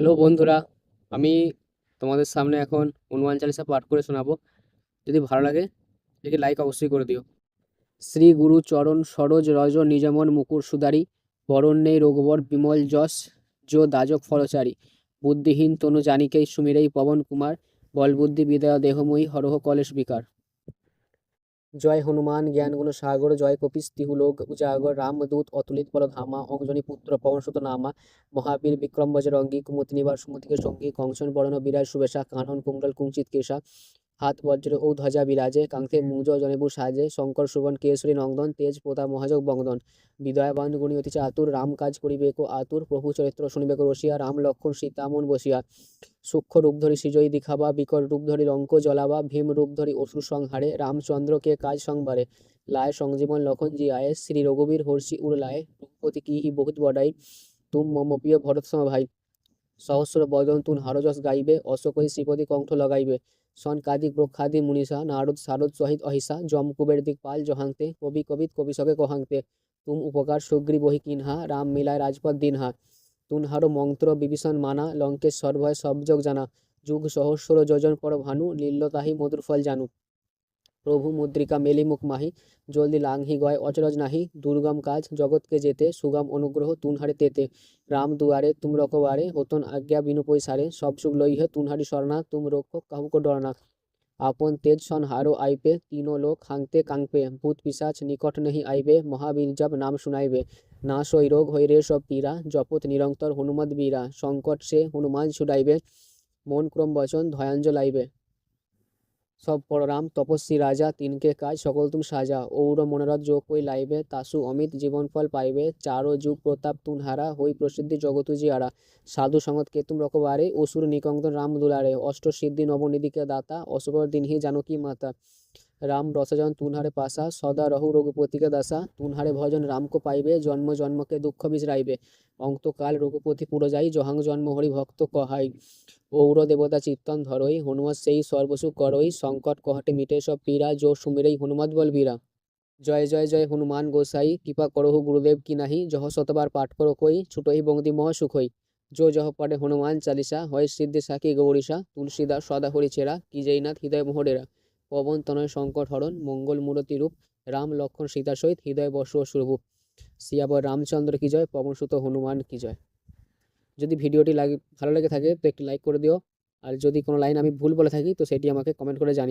Hello বন্ধুরা, আমি তোমাদের সামনে এখন হনুমান চালিসা পাঠ করে শোনাবো। যদি ভালো লাগে একটি লাইক অবশ্যই করে দিও। শ্রী গুরু চরণ সরোজ রজ নিজমন মুকুর সুদারি, বরণ নেই রঘুবর বিমল যশ, যো দাজক ফলচারী, বুদ্ধিহীন তনু জানিকেই সুমিরেই পবন কুমার, বলবুদ্ধি বিদয় দেহময়ী হরহ কলেশ বিকার। জয় হনুমান জ্ঞান গুণ সাগর, জয় কপিস তিহুলোক উজাগর, রামদূত অতুলিত বল ধামা, অঞ্জনী পুত্র পবনসুত নামা, মহাবীর বিক্রম বজরঙ্গী, কুমতি নিবার সুমতিকে সঙ্গী, কংসন বরণ বিরাজ শুভেশা, কানন কুণ্ডল কুঞ্চিত কেশা, হাত বজ্র ও ধ্বজা বিরাজে, কাঙ্ক্ষে মুজ জনেবু সাজে, শঙ্কর সুবন কেশরী নন্দন, তেজ প্রতাপ মহাজগ বংদন, বিদয়বান গুণী অতি চাতুর, রাম কাজ করিবে কো আতুর, প্রভু চরিত্র শুনিবে কো রসিয়া, রাম লক্ষণ সীতা মন বসিয়া, সূক্ষ্ম রূপ ধরি সৃজয়ী দিখাবা, বিকট রূপ ধরি লঙ্ক জ্বলাবা, ভীম রূপ ধরি অসুর সংহারে, রামচন্দ্রকে কাজ সংবারে, লায় সংজীবন লক্ষণ জি আয়ে, শ্রী রঘুবীর হর্ষি উর লায়ে, রঘুপতি কি হি বহুত বড়াই, তুম মম প্রিয় ভরত সম ভাই, সহস্র বদন তুন হারযশ গাইবে, অশোকই শ্রীপতি কণ্ঠ লগাইবে, সন কাদিক ব্রক্ষাদি মুনিষা, নারদ সারদ সহিত অহিসা, জম কুবের দিকপাল জহাংতে, কবি কবিত কবি সকে কহাংতে, তুম উপকার সুগ্রী বহি কিনহা, রাম মিলায় রাজপথ দিনহা, তুনহারো মন্ত্র বিভীষণ মানা, লঙ্কেশ সর্বয় সবযোগ জানা, যুগ সহস্র যোজন পর ভানু, লীল্য তাহি মধুর ফল জানু, প্রভু মুদ্রিকা মেলি মুখ মাহি, জলদি লাংহি গয় অচরজ নাহি, দুর্গম কাজ জগৎকে যেতে, সুগম অনুগ্রহ তুনহারে তেতে, রাম দুয়ারে তুম রখবারে, হতন আজ্ঞা বিनु পৈসারে, সব সুখ লইহে তুনহারি শরণা, তুম রক্ষক কাহুকো ডরনা, আপন তেज सन हारो आइबे, तीनों लोग खांगते कांगपे, भूत पिशाच निकट नहीं आइबे, महावीर जब नाम सुनाइबे, नाश होई रोग होई रे सब पीरा, जपत निरंतर हनुमत बीरा, संकट से हनुमान छुड़ाइबे, মন ক্রম বচন ধয়াঞ্জ লাইবে, সব পররাম তপস্বী রাজা, তিনকে কাজ সকল তুম সাজা, ঔর মনোরথ जो कोई लाइबे, तासु অমিত জীবন ফল পাইবে, চারো যুগ প্রতাপ তুনহারা, হই প্রসিদ্ধি জগতু জিয়ারা, সাধু সঙ্গত কেতুম রকবারে, অসুর নিকন্দন রাম দুলারে, অষ্ট সিদ্ধি নবনিধিকে দাতা, অসুর দিনহি জানকী মাতা, রাম রসজন তুনহারে পাশা, সদা রহু রঘুপতিকে দাসা, তুনহারে ভজন রামকো পাইবে, জন্ম জন্মকে দুঃখ বিজরাইবে, অন্তকাল রঘুপতি পুর যাই, জহাং জন্ম হরি ভক্ত কহাই, ঔর দেবতা চিত্তন ধরই, হনুমত সেই সর্বসুখ করই, সংকট কহটে মিটে সব পীরা, जो সুমিরই হনুমত বলবীরা। জয় জয় জয় হনুমান গোসাই, কৃপা করহু গুরুদেব কি নাহি, যহ শতবার পাঠ করো কই, ছুটোই বংদি মহ সুখই, जो जह पढ़े हनुमान चालीसा, হয় সিদ্ধি সাকি গৌরীশা, তুলসীদাস সদা হরি চেরা, কি জয়নাথ হৃদয় মোহরেরা, পবন তনয় সংকট হরণ, মঙ্গল মূরতি রূপ, রাম লক্ষণ সীতা সহিত হৃদয় বসু অসুরভূপ, সিয়াবর রামচন্দ্র কি জয়, পবনসুত হনুমান কি জয়। যদি ভিডিওটি ভালো লেগে থাকে তো একটি লাইক করে দিও, আর যদি কোনো লাইন আমি ভুল বলে থাকি তো সেটি আমাকে কমেন্ট করে জানিও।